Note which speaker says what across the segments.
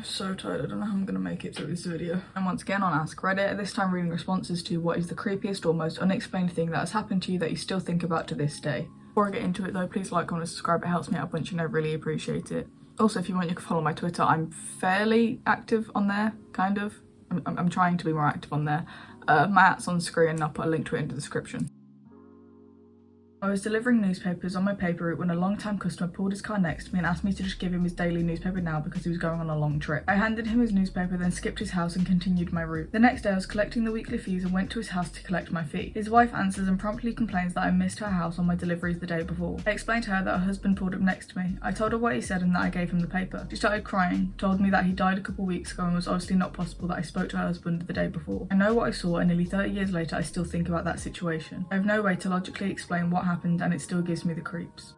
Speaker 1: so tired, I don't know how I'm gonna make it through this video. And once again on AskReddit, this time reading responses to what is the creepiest or most unexplained thing that has happened to you that you still think about to this day. Before I get into it though, please like, comment, and subscribe, it helps me out a bunch and I really appreciate it. Also, if you want, you can follow my Twitter. I'm fairly active on there, kind of. I'm trying to be more active on there. My at's on screen and I'll put a link to it in the description. I was delivering newspapers on my paper route when a long-time customer pulled his car next to me and asked me to just give him his daily newspaper now because he was going on a long trip. I handed him his newspaper, then skipped his house and continued my route. The next day I was collecting the weekly fees and went to his house to collect my fee. His wife answers and promptly complains that I missed her house on my deliveries the day before. I explained to her that her husband pulled up next to me. I told her what he said and that I gave him the paper. She started crying, told me that he died a couple weeks ago and was obviously not possible that I spoke to her husband the day before. I know what I saw and nearly 30 years later I still think about that situation. I have no way to logically explain what happened and it still gives me the creeps.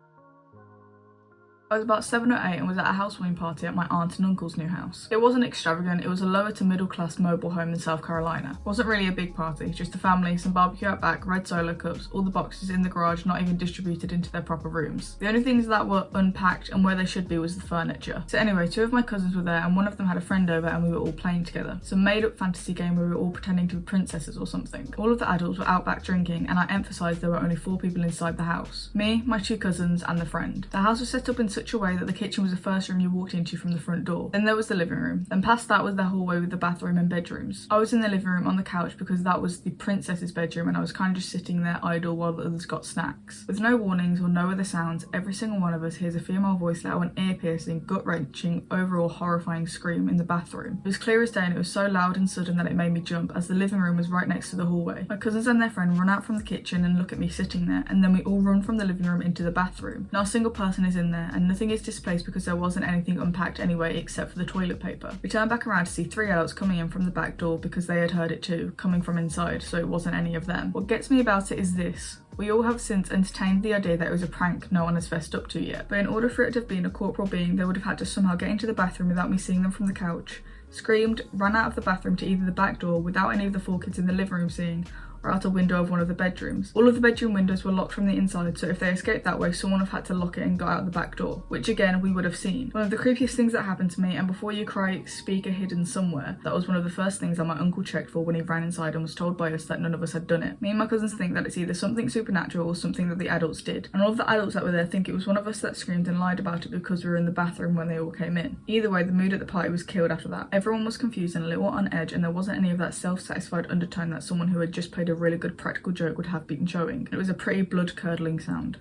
Speaker 1: I was about 7 or 8 and was at a housewarming party at my aunt and uncle's new house. It wasn't extravagant, it was a lower to middle class mobile home in South Carolina. It wasn't really a big party, just a family, some barbecue out back, red solo cups, all the boxes in the garage not even distributed into their proper rooms. The only things that were unpacked and where they should be was the furniture. So anyway, 2 of my cousins were there and one of them had a friend over and we were all playing together. Some made up fantasy game where we were all pretending to be princesses or something. All of the adults were out back drinking and I emphasised there were only 4 people inside the house. Me, my 2 cousins and the friend. The house was set up in such a way that the kitchen was the first room you walked into from the front door. Then there was the living room. Then past that was the hallway with the bathroom and bedrooms. I was in the living room on the couch because that was the princess's bedroom and I was kind of just sitting there idle while the others got snacks. With no warnings or no other sounds, every single one of us hears a female voice let out an ear-piercing, gut-wrenching, overall horrifying scream in the bathroom. It was clear as day and it was so loud and sudden that it made me jump as the living room was right next to the hallway. My cousins and their friend run out from the kitchen and look at me sitting there and then we all run from the living room into the bathroom. Not a single person is in there and nothing is displaced because there wasn't anything unpacked anyway except for the toilet paper. We turned back around to see 3 adults coming in from the back door because they had heard it too, coming from inside, so it wasn't any of them. What gets me about it is this. We all have since entertained the idea that it was a prank no one has fessed up to yet, but in order for it to have been a corporal being, they would have had to somehow get into the bathroom without me seeing them from the couch, screamed, ran out of the bathroom to either the back door without any of the 4 kids in the living room seeing, or out a window of one of the bedrooms. All of the bedroom windows were locked from the inside, so if they escaped that way, someone would have had to lock it and got out the back door, which again, we would have seen. One of the creepiest things that happened to me, and before you cry, speaker hidden somewhere, that was one of the first things that my uncle checked for when he ran inside and was told by us that none of us had done it. Me and my cousins think that it's either something supernatural or something that the adults did, and all of the adults that were there think it was one of us that screamed and lied about it because we were in the bathroom when they all came in. Either way, the mood at the party was killed after that. Everyone was confused and a little on edge, and there wasn't any of that self-satisfied undertone that someone who had just played a really good practical joke would have been showing. It was a pretty blood-curdling sound.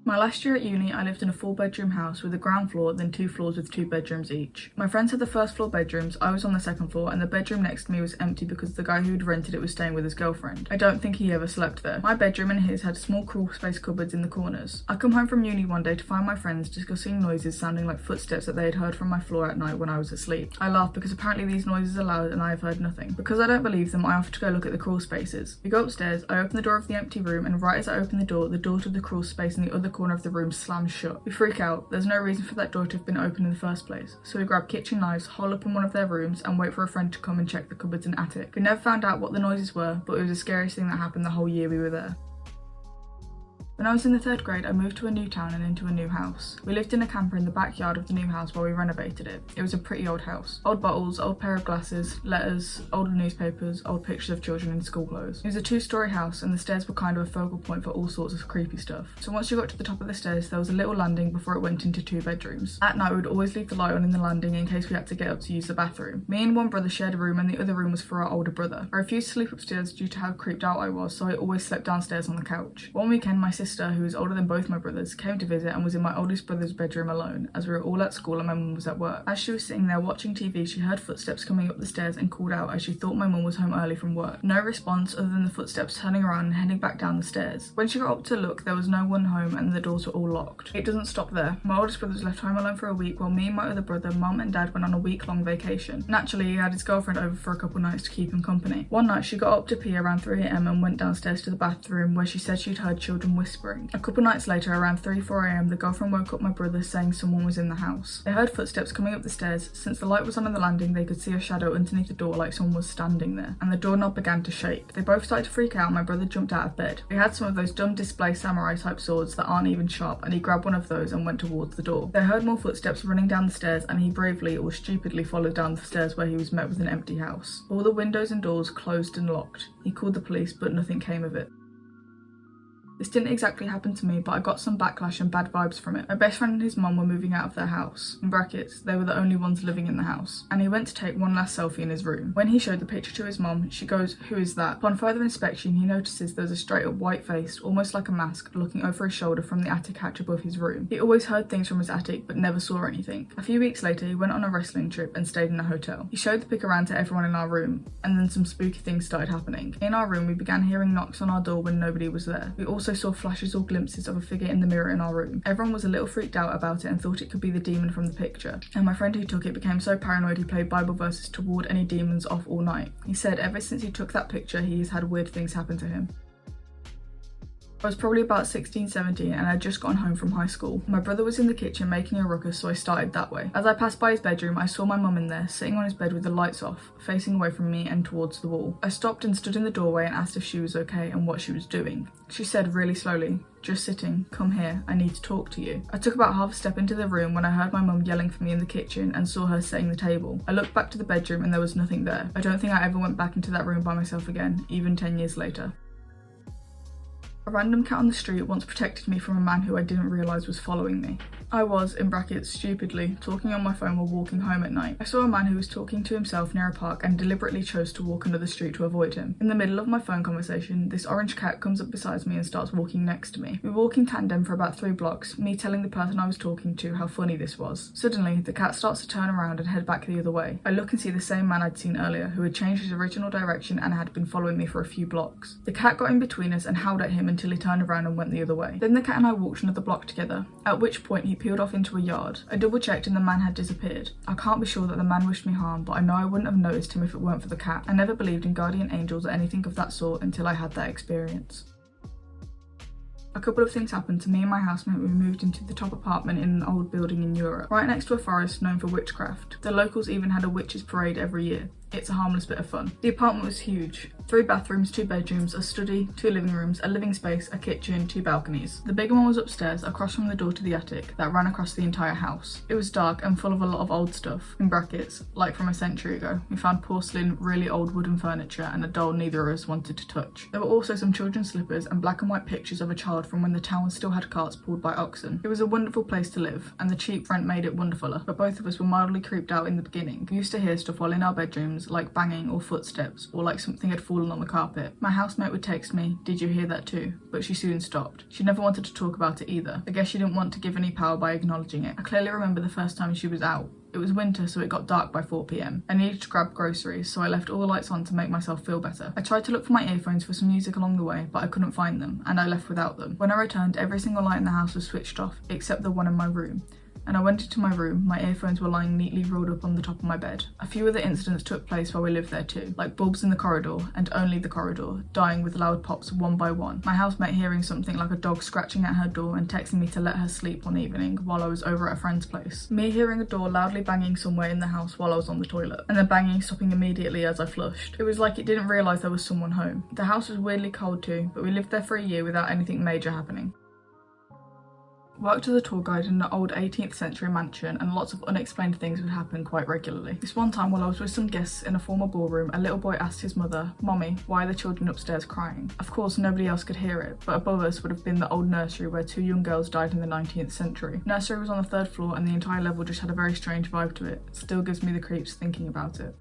Speaker 1: My last year at uni, I lived in a 4-bedroom house with a ground floor, then 2 floors with 2 bedrooms each. My friends had the first floor bedrooms, I was on the second floor, and the bedroom next to me was empty because the guy who'd rented it was staying with his girlfriend. I don't think he ever slept there. My bedroom and his had small crawl space cupboards in the corners. I come home from uni one day to find my friends discussing noises sounding like footsteps that they had heard from my floor at night when I was asleep. I laughed because apparently these noises are loud and I have heard nothing. Because I don't believe them, I offered to go look at the crawl spaces. We go upstairs, I open the door of the empty room, and right as I open the door to the crawl space in the other corner of the room slams shut. We freak out. There's no reason for that door to have been open in the first place. So we grab kitchen knives, hole up in one of their rooms, and wait for a friend to come and check the cupboards and attic. We never found out what the noises were, but it was the scariest thing that happened the whole year we were there. When I was in the 3rd grade, I moved to a new town and into a new house. We lived in a camper in the backyard of the new house while we renovated it. It was a pretty old house. Old bottles, old pair of glasses, letters, old newspapers, old pictures of children in school clothes. It was a 2-story house and the stairs were kind of a focal point for all sorts of creepy stuff. So once you got to the top of the stairs, there was a little landing before it went into 2 bedrooms. At night, we would always leave the light on in the landing in case we had to get up to use the bathroom. Me and one brother shared a room and the other room was for our older brother. I refused to sleep upstairs due to how creeped out I was, so I always slept downstairs on the couch. One weekend, my sister, who is older than both my brothers, came to visit and was in my oldest brother's bedroom alone, as we were all at school and my mum was at work. As she was sitting there watching TV, she heard footsteps coming up the stairs and called out as she thought my mum was home early from work. No response other than the footsteps turning around and heading back down the stairs. When she got up to look, there was no one home and the doors were all locked. It doesn't stop there. My oldest brother was left home alone for a week while me and my other brother, mum and dad, went on a week-long vacation. Naturally, he had his girlfriend over for a couple nights to keep him company. One night, she got up to pee around 3 AM and went downstairs to the bathroom where she said she'd heard children whispering whispering. A couple nights later, around 3-4 a.m, the girlfriend woke up my brother saying someone was in the house. They heard footsteps coming up the stairs. Since the light was on the landing, they could see a shadow underneath the door like someone was standing there, and the doorknob began to shake. They both started to freak out and my brother jumped out of bed. He had some of those dumb display samurai type swords that aren't even sharp, and he grabbed one of those and went towards the door. They heard more footsteps running down the stairs and he bravely or stupidly followed down the stairs where he was met with an empty house. All the windows and doors closed and locked. He called the police but nothing came of it. This didn't exactly happen to me, but I got some backlash and bad vibes from it. My best friend and his mum were moving out of their house. In brackets, they were the only ones living in the house. And he went to take one last selfie in his room. When he showed the picture to his mum, she goes, "Who is that?" Upon further inspection, he notices there's a straight up white face, almost like a mask, looking over his shoulder from the attic hatch above his room. He always heard things from his attic, but never saw anything. A few weeks later, he went on a wrestling trip and stayed in a hotel. He showed the pic around to everyone in our room, and then some spooky things started happening. In our room, we began hearing knocks on our door when nobody was there. We also saw flashes or glimpses of a figure in the mirror in our room. Everyone was a little freaked out about it and thought it could be the demon from the picture, and my friend who took it became so paranoid he played Bible verses to ward any demons off all night. He said ever since he took that picture he has had weird things happen to him. I was probably about 16, 17 and I'd just gotten home from high school. My brother was in the kitchen making a ruckus, so I started that way. As I passed by his bedroom, I saw my mum in there, sitting on his bed with the lights off, facing away from me and towards the wall. I stopped and stood in the doorway and asked if she was okay and what she was doing. She said really slowly, "Just sitting, come here, I need to talk to you." I took about half a step into the room when I heard my mum yelling for me in the kitchen and saw her setting the table. I looked back to the bedroom and there was nothing there. I don't think I ever went back into that room by myself again, even 10 years later. A random cat on the street once protected me from a man who I didn't realise was following me. I was, in brackets, stupidly, talking on my phone while walking home at night. I saw a man who was talking to himself near a park and deliberately chose to walk another street to avoid him. In the middle of my phone conversation, this orange cat comes up beside me and starts walking next to me. We walk in tandem for about 3 blocks, me telling the person I was talking to how funny this was. Suddenly, the cat starts to turn around and head back the other way. I look and see the same man I'd seen earlier, who had changed his original direction and had been following me for a few blocks. The cat got in between us and howled at him until he turned around and went the other way. Then the cat and I walked another block together, at which point he peeled off into a yard. I double checked and the man had disappeared. I can't be sure that the man wished me harm, but I know I wouldn't have noticed him if it weren't for the cat. I never believed in guardian angels or anything of that sort until I had that experience. A couple of things happened to me and my housemate when we moved into the top apartment in an old building in Europe, right next to a forest known for witchcraft. The locals even had a witches' parade every year. It's a harmless bit of fun. The apartment was huge. 3 bathrooms, 2 bedrooms, a study, 2 living rooms, a living space, a kitchen, 2 balconies. The bigger one was upstairs, across from the door to the attic, that ran across the entire house. It was dark and full of a lot of old stuff, in brackets, like from a century ago. We found porcelain, really old wooden furniture, and a doll neither of us wanted to touch. There were also some children's slippers and black and white pictures of a child from when the town still had carts pulled by oxen. It was a wonderful place to live, and the cheap rent made it wonderfuler, but both of us were mildly creeped out in the beginning. We used to hear stuff while in our bedrooms, like banging or footsteps, or like something had fallen on the carpet. My housemate would text me, "Did you hear that too?" But she soon stopped. She never wanted to talk about it either. I guess she didn't want to give any power by acknowledging it. I clearly remember the first time she was out. It was winter, so it got dark by 4 p.m. I needed to grab groceries, so I left all the lights on to make myself feel better. I tried to look for my earphones for some music along the way, but I couldn't find them, and I left without them. When I returned, every single light in the house was switched off, except the one in my room. And I went into my room, my earphones were lying neatly rolled up on the top of my bed. A few other incidents took place while we lived there too, like bulbs in the corridor, and only the corridor, dying with loud pops one by one. My housemate hearing something like a dog scratching at her door and texting me to let her sleep one evening while I was over at a friend's place. Me hearing a door loudly banging somewhere in the house while I was on the toilet, and the banging stopping immediately as I flushed. It was like it didn't realise there was someone home. The house was weirdly cold too, but we lived there for a year without anything major happening. Worked as a tour guide in an old 18th century mansion, and lots of unexplained things would happen quite regularly. This one time while I was with some guests in a former ballroom, a little boy asked his mother, "Mommy, why are the children upstairs crying?" Of course nobody else could hear it, but above us would have been the old nursery where 2 young girls died in the 19th century. Nursery was on the 3rd floor and the entire level just had a very strange vibe to it. It still gives me the creeps thinking about it.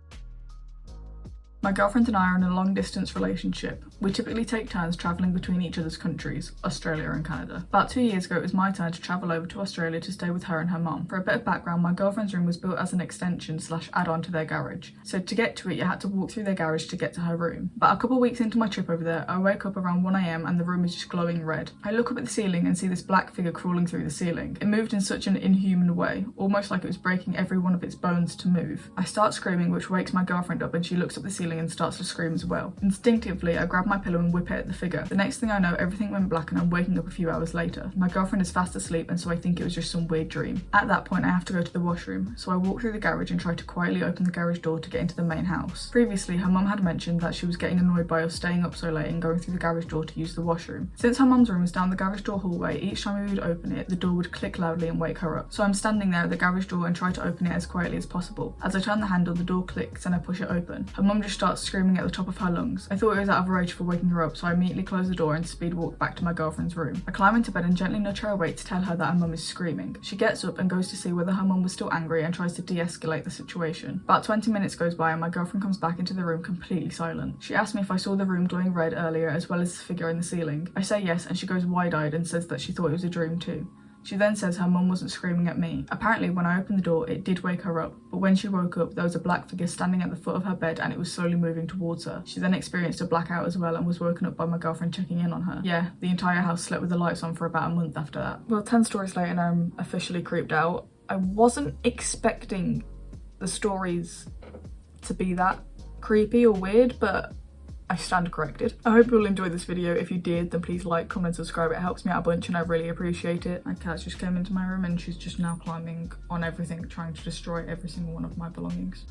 Speaker 1: My girlfriend and I are in a long distance relationship. We typically take turns travelling between each other's countries, Australia and Canada. About 2 years ago it was my turn to travel over to Australia to stay with her and her mum. For a bit of background, my girlfriend's room was built as an extension / add-on to their garage. So to get to it you had to walk through their garage to get to her room. But a couple of weeks into my trip over there, I wake up around 1 AM and the room is just glowing red. I look up at the ceiling and see this black figure crawling through the ceiling. It moved in such an inhuman way, almost like it was breaking every one of its bones to move. I start screaming, which wakes my girlfriend up, and she looks up the ceiling ceiling and starts to scream as well. Instinctively, I grab my pillow and whip it at the figure. The next thing I know, everything went black and I'm waking up a few hours later. My girlfriend is fast asleep, and so I think it was just some weird dream. At that point, I have to go to the washroom, so I walk through the garage and try to quietly open the garage door to get into the main house. Previously, her mum had mentioned that she was getting annoyed by us staying up so late and going through the garage door to use the washroom. Since her mum's room was down the garage door hallway, each time we would open it, the door would click loudly and wake her up. So I'm standing there at the garage door and try to open it as quietly as possible. As I turn the handle, the door clicks and I push it open. Her mum just starts screaming at the top of her lungs. I thought it was out of rage for waking her up, so I immediately close the door and speed walk back to my girlfriend's room. I climb into bed and gently nudge her awake to tell her that her mum is screaming. She gets up and goes to see whether her mum was still angry and tries to de-escalate the situation. About 20 minutes goes by and my girlfriend comes back into the room completely silent. She asks me if I saw the room glowing red earlier as well as the figure in the ceiling. I say yes, and she goes wide-eyed and says that she thought it was a dream too. She then says her mum wasn't screaming at me. Apparently, when I opened the door, it did wake her up, but when she woke up, there was a black figure standing at the foot of her bed and it was slowly moving towards her. She then experienced a blackout as well and was woken up by my girlfriend checking in on her. Yeah, the entire house slept with the lights on for about a month after that. Well, 10 stories later and I'm officially creeped out. I wasn't expecting the stories to be that creepy or weird, but I stand corrected. I hope you'll enjoy this video. If you did, then please like, comment, subscribe. It helps me out a bunch and I really appreciate it. My cat just came into my room and she's just now climbing on everything, trying to destroy every single one of my belongings.